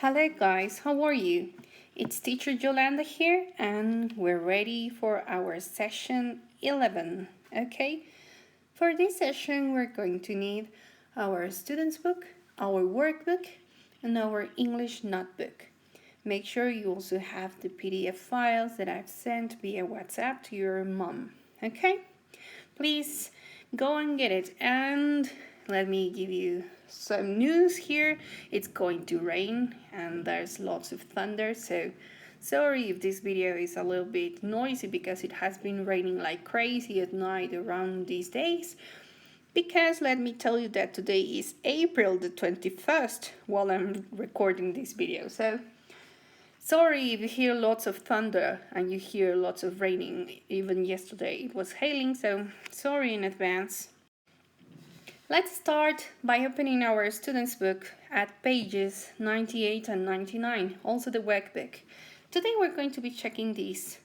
Hello guys, how are you? It's teacher Yolanda here and we're ready for our session 11, okay? For this session we're going to need our student's book, our workbook, and our English notebook. Make sure you also have the PDF files that I've sent via WhatsApp to your mom, okay? Please go and get it, and let me give you some news here. It's going to rain and there's lots of thunder, so sorry if this video is a little bit noisy because it has been raining like crazy at night around these days. Because let me tell you that today is April the 21st while I'm recording this video, so sorry if you hear lots of thunder and you hear lots of raining. Even yesterday it was hailing, so sorry in advance. Let's start by opening our student's book at pages 98 and 99, also the workbook. Today we're going to be checking these.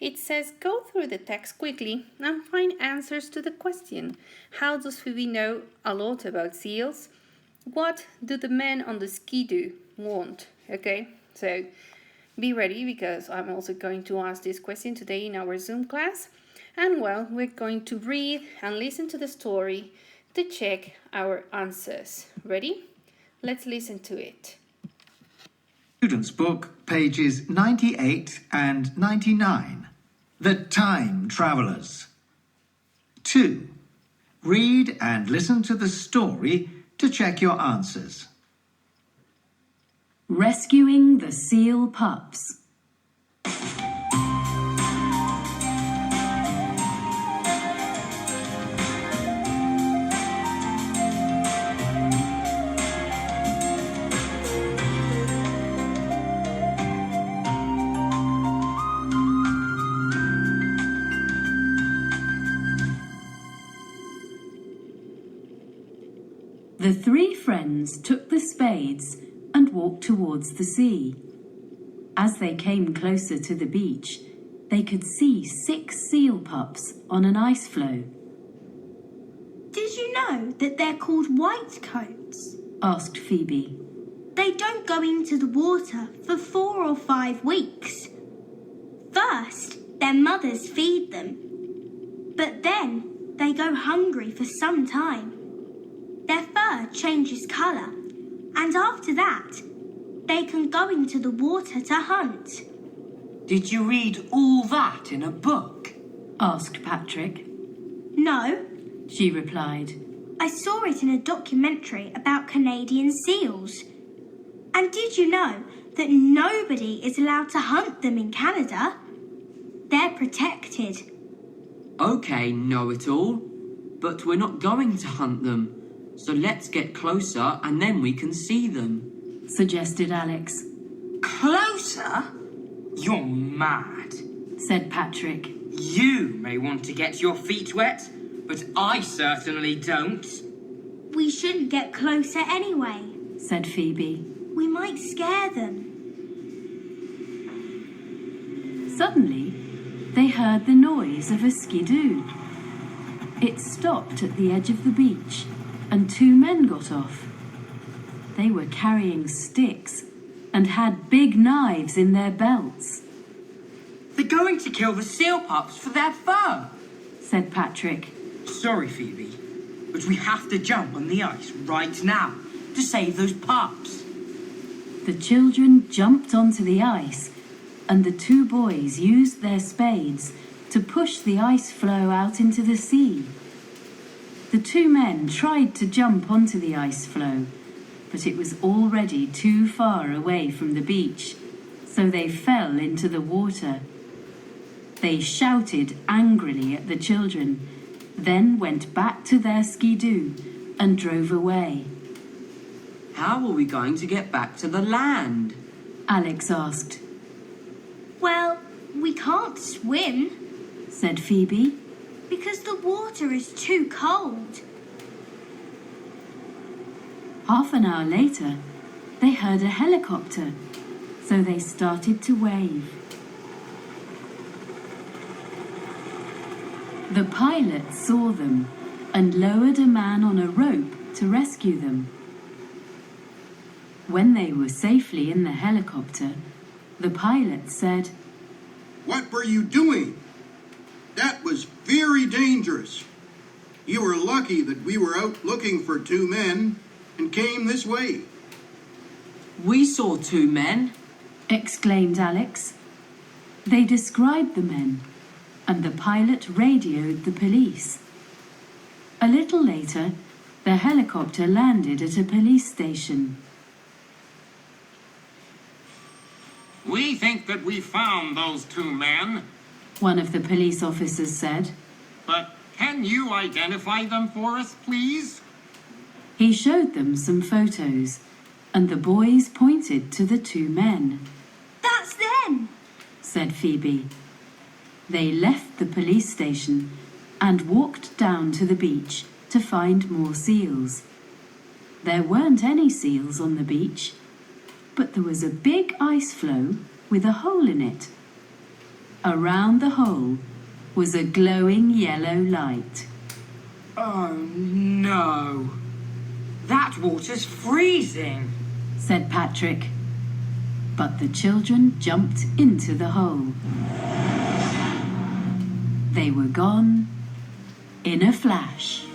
It says, go through the text quickly and find answers to the question. How does Phoebe know a lot about seals? What do the men on the Ski-Doo want? Okay, so be ready because I'm also going to ask this question today in our Zoom class. And well, we're going to read and listen to the story to check our answers. Ready? Let's listen to it. Student's book, pages 98 and 99. The Time Travellers. 2. Read and listen to the story to check your answers. Rescuing the seal pups. The three friends took the spades and walked towards the sea. As they came closer to the beach, they could see 6 seal pups on an ice floe. Did you know that they're called whitecoats? Asked Phoebe. They don't go into the water for 4 or 5 weeks. First, their mothers feed them, but then they go hungry for some time. Their fur changes colour, and after that, they can go into the water to hunt. Did you read all that in a book? Asked Patrick. No, She replied. I saw it in a documentary about Canadian seals. And did you know that nobody is allowed to hunt them in Canada? They're protected. Okay, know-it-all. But we're not going to hunt them. So let's get closer and then we can see them. Suggested Alex. Closer? You're mad. Said Patrick. You may want to get your feet wet, but I certainly don't. We shouldn't get closer anyway. Said Phoebe. We might scare them. Suddenly, they heard the noise of a skidoo. It stopped at the edge of the beach, and 2 men got off. They were carrying sticks and had big knives in their belts. They're going to kill the seal pups for their fur. Said Patrick. Sorry, Phoebe, but we have to jump on the ice right now to save those pups. The children jumped onto the ice, and the 2 boys used their spades to push the ice floe out into the sea. The 2 men tried to jump onto the ice floe, but it was already too far away from the beach, so they fell into the water. They shouted angrily at the children, then went back to their skidoo and drove away. How are we going to get back to the land? Alex asked. Well, we can't swim Said Phoebe. because the water is too cold. Half an hour later, they heard a helicopter, so they started to wave. The pilot saw them and lowered a man on a rope to rescue them. When they were safely in the helicopter, the pilot said, What were you doing? That was very dangerous. You were lucky that we were out looking for two men and came this way. We saw two men. exclaimed Alex. They described the men, and the pilot radioed the police. A little later, the helicopter landed at a police station. We think that we found those two men, One of the police officers said. but can you identify them for us, please? He showed them some photos, and the boys pointed to the two men, That's them! said Phoebe. They left the police station and walked down to the beach to find more seals. There weren't any seals on the beach, but there was a big ice floe with a hole in it. Around the hole was a glowing yellow light. Oh no. That water's freezing. Said Patrick. But the children jumped into the hole. They were gone in a flash.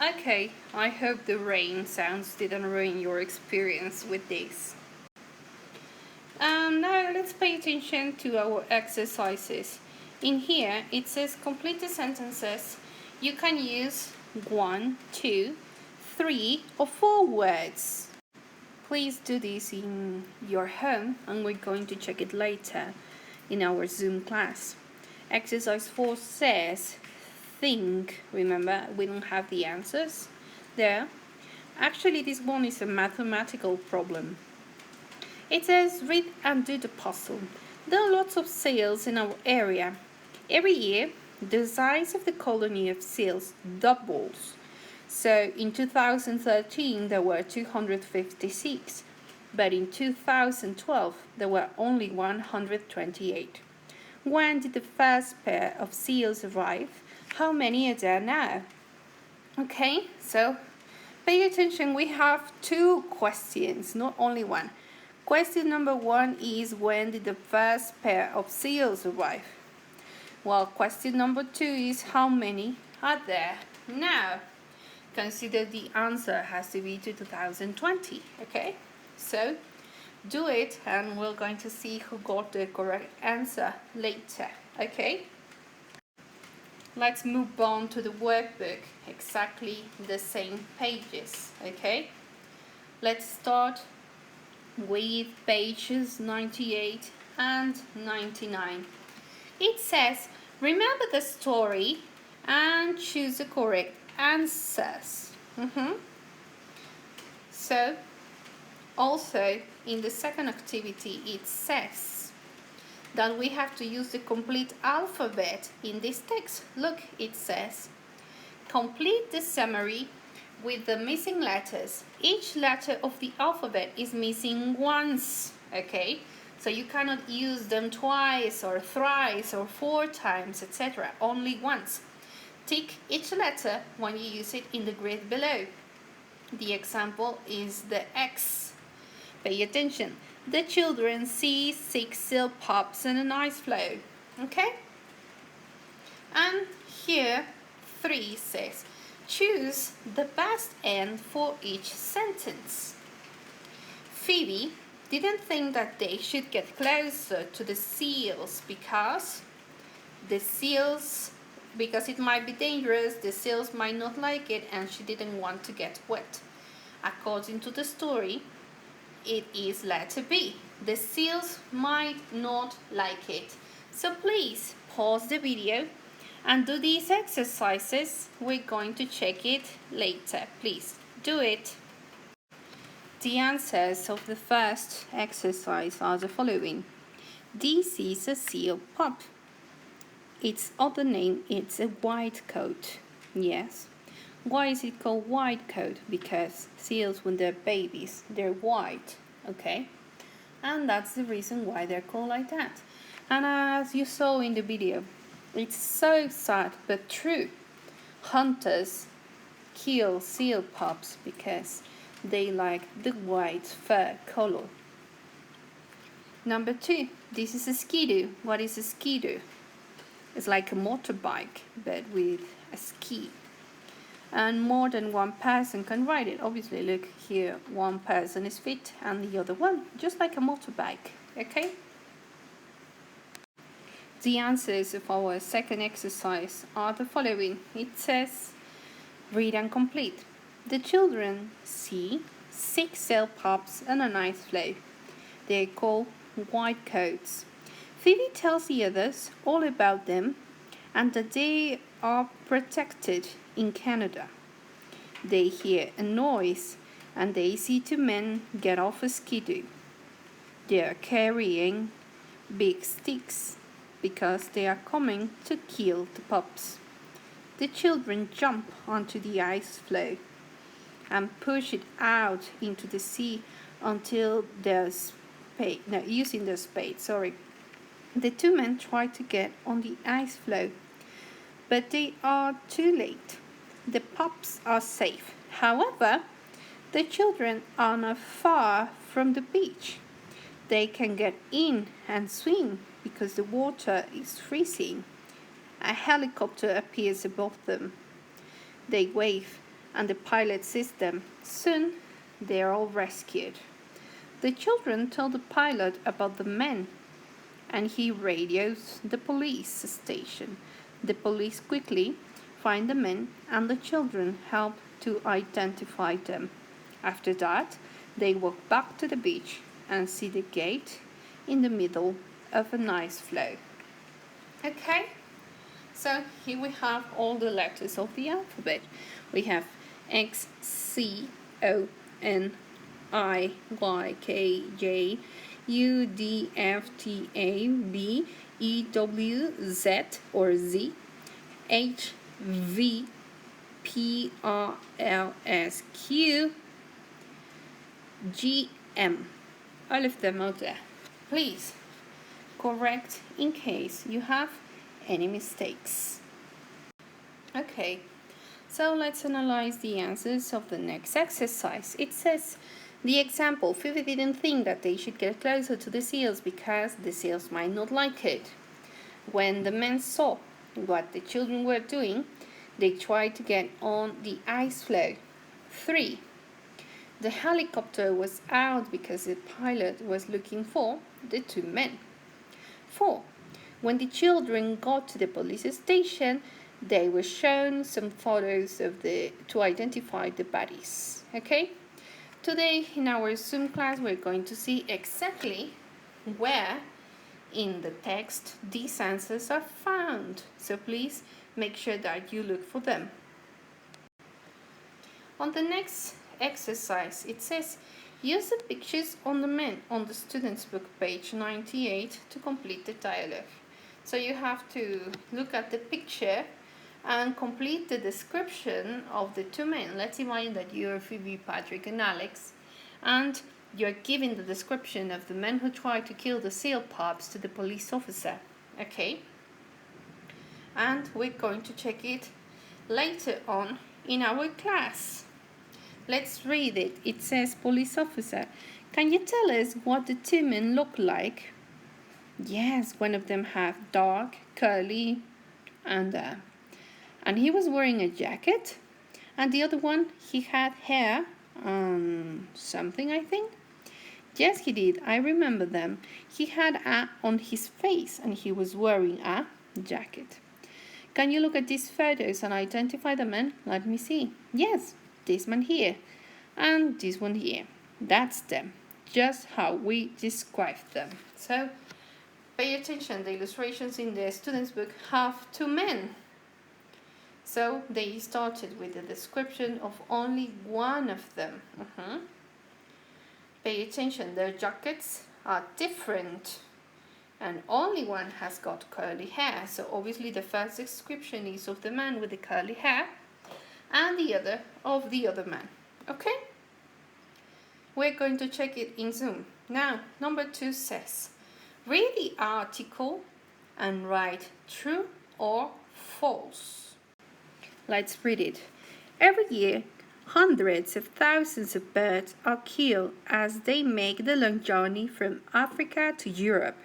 Okay, I hope the rain sounds didn't ruin your experience with this. Now let's pay attention to our exercises. In here it says complete the sentences. You can use 1, 2, 3 or 4 words. Please do this in your home and we're going to check it later in our Zoom class. Exercise 4 says think. Remember, we don't have the answers there. Actually, this one is a mathematical problem. It says read and do the puzzle. There are lots of seals in our area. Every year, the size of the colony of seals doubles. So in 2013, there were 256, but in 2012, there were only 128. When did the first pair of seals arrive? How many are there now? Okay, so pay attention. We have 2 questions, not only one. Question number 1 is when did the first pair of seals arrive? Well, question number 2 is how many are there now? Consider the answer has to be to 2020, okay? So do it and we're going to see who got the correct answer later, okay? Let's move on to the workbook, exactly the same pages, okay? Let's start with pages 98 and 99. It says, remember the story and choose the correct answers. So, also in the second activity, it says that we have to use the complete alphabet in this text. Look, it says, complete the summary with the missing letters. Each letter of the alphabet is missing once, okay? So you cannot use them twice or thrice or 4 times, etc. Only once. Tick each letter when you use it in the grid below. The example is the X. Pay attention. The children see 6 seal pups and an ice floe. Okay? And here 3 says, choose the best end for each sentence. Phoebe didn't think that they should get closer to the seals because it might be dangerous, the seals might not like it, and she didn't want to get wet. According to the story, it is letter B. The seals might not like it. So please pause the video and do these exercises. We're going to check it later. Please do it. The answers of the first exercise are the following. This is a seal pup. Its other name is a white coat. Yes. Why is it called white coat? Because seals, when they're babies, they're white. Okay? And that's the reason why they're called like that. And as you saw in the video, it's so sad but true. Hunters kill seal pups because they like the white fur color. Number 2, this is a skidoo. What is a skidoo? It's like a motorbike but with a ski. And more than one person can ride it. Obviously, look here, one person is fit and the other one, just like a motorbike, okay? The answers of our second exercise are the following. It says, read and complete. The children see 6 seal pups and an ice floe. They are called white coats. Phoebe tells the others all about them and that they are protected in Canada. They hear a noise and they see 2 men get off a skidoo. They are carrying big sticks because they are coming to kill the pups. The children jump onto the ice floe and push it out into the sea until using their spade. The 2 men try to get on the ice floe, but they are too late. The pups are safe. However, the children are not far from the beach. They can get in and swim because the water is freezing. A helicopter appears above them. They wave and the pilot sees them. Soon, they are all rescued. The children tell the pilot about the men and he radios the police station. The police quickly find the men and the children help to identify them. After that, they walk back to the beach and see the gate in the middle of an ice floe. Okay, so here we have all the letters of the alphabet. We have X, C, O, N, I, Y, K, J, U, D, F, T, A, B, E, W, Z or Z, H, V, P, R, L, S, Q, G, M. All of them out there. Please correct in case you have any mistakes. Okay, so let's analyze the answers of the next exercise. It says, the example, Phoebe didn't think that they should get closer to the seals because the seals might not like it. When the men saw what the children were doing, they tried to get on the ice floe. 3. The helicopter was out because the pilot was looking for the 2 men. 4. When the children got to the police station, they were shown some photos to identify the bodies. Okay? Today in our Zoom class we're going to see exactly where in the text these answers are found. So please make sure that you look for them. On the next exercise, it says, use the pictures on the men on the student's book, page 98, to complete the dialogue. So you have to look at the picture and complete the description of the 2 men. Let's imagine that you're Phoebe, Patrick, and Alex, and you're giving the description of the men who tried to kill the seal pups to the police officer. Okay? And we're going to check it later on in our class. Let's read it. It says, police officer, can you tell us what the 2 men look like? Yes, one of them had dark, curly, and he was wearing a jacket. And the other one, he had hair, something I think. Yes, he did. I remember them. He had a on his face and he was wearing a jacket. Can you look at these photos and identify the men? Let me see. Yes, this man here and this one here. That's them, just how we described them. So pay attention, the illustrations in the student's book have 2 men. So they started with the description of only one of them. Pay attention, their jackets are different and only one has got curly hair. So obviously the first description is of the man with the curly hair and the other of the other man. Okay? We're going to check it in Zoom. Now, number 2 says, Read the article and write true or false. Let's read it. Every year, hundreds of thousands of birds are killed as they make the long journey from Africa to Europe.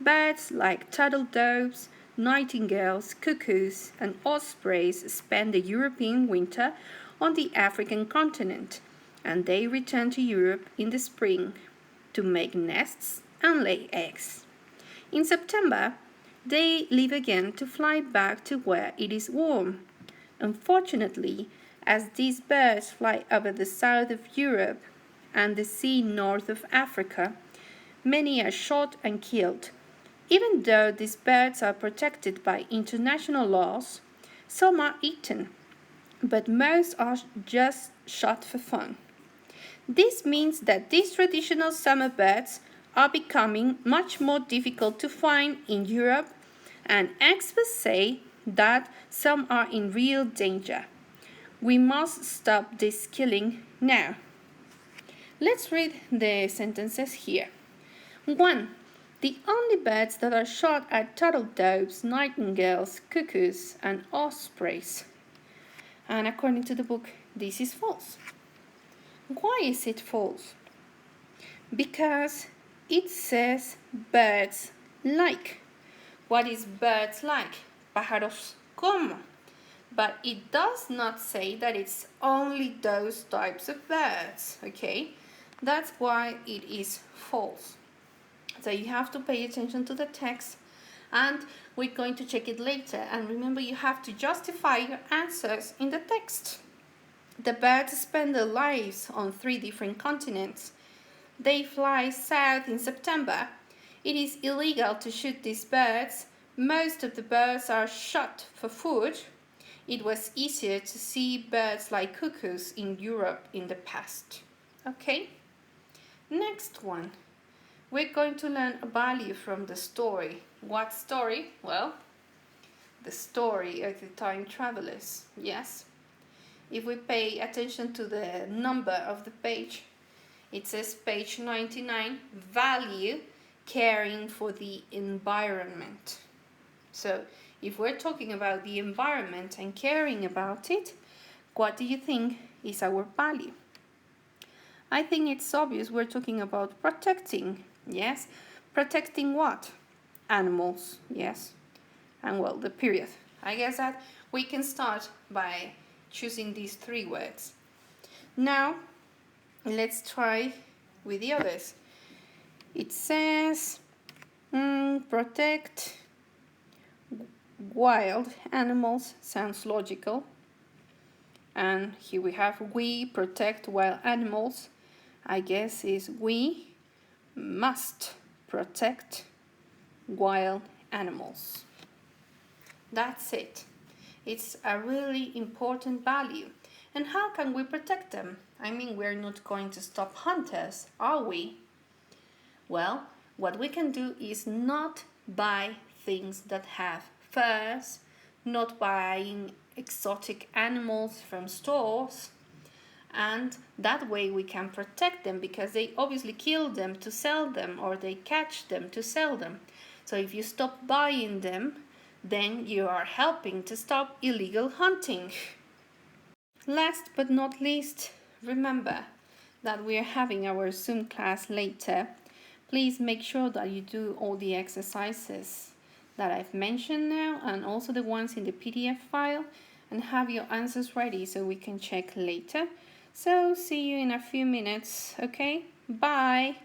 Birds like turtledoves, nightingales, cuckoos, and ospreys spend the European winter on the African continent, and they return to Europe in the spring to make nests and lay eggs. In September, they leave again to fly back to where it is warm. Unfortunately, as these birds fly over the south of Europe and the sea north of Africa, many are shot and killed. Even though these birds are protected by international laws, some are eaten, but most are just shot for fun. This means that these traditional summer birds are becoming much more difficult to find in Europe, and experts say that some are in real danger. We must stop this killing now. Let's read the sentences here. 1. The only birds that are shot are turtledoves, nightingales, cuckoos, and ospreys. And according to the book, this is false. Why is it false? Because it says birds like. What is birds like? Pájaros como. But it does not say that it's only those types of birds, okay? That's why it is false. So you have to pay attention to the text, and we're going to check it later. And remember, you have to justify your answers in the text. The birds spend their lives on 3 different continents. They fly south in September. It is illegal to shoot these birds. Most of the birds are shot for food. It was easier to see birds like cuckoos in Europe in the past. Okay? Next one. We're going to learn a value from the story. What story? Well, the story of the time travelers. Yes? If we pay attention to the number of the page, it says page 99, value, caring for the environment. So, if we're talking about the environment and caring about it, what do you think is our value? I think it's obvious we're talking about protecting, yes? Protecting what? Animals, yes? And well, the period. I guess that we can start by choosing these 3 words. Now, let's try with the others. It says protect wild animals, sounds logical. And here we have we protect wild animals. I guess is we must protect wild animals. That's it. It's a really important value. And how can we protect them? I mean, we're not going to stop hunters, are we? Well, what we can do is not buy things that have furs, not buying exotic animals from stores, and that way we can protect them because they obviously kill them to sell them or they catch them to sell them. So if you stop buying them, then you are helping to stop illegal hunting. Last but not least, remember that we are having our Zoom class later. Please make sure that you do all the exercises that I've mentioned now and also the ones in the PDF file, and have your answers ready so we can check later. So see you in a few minutes, okay? Bye!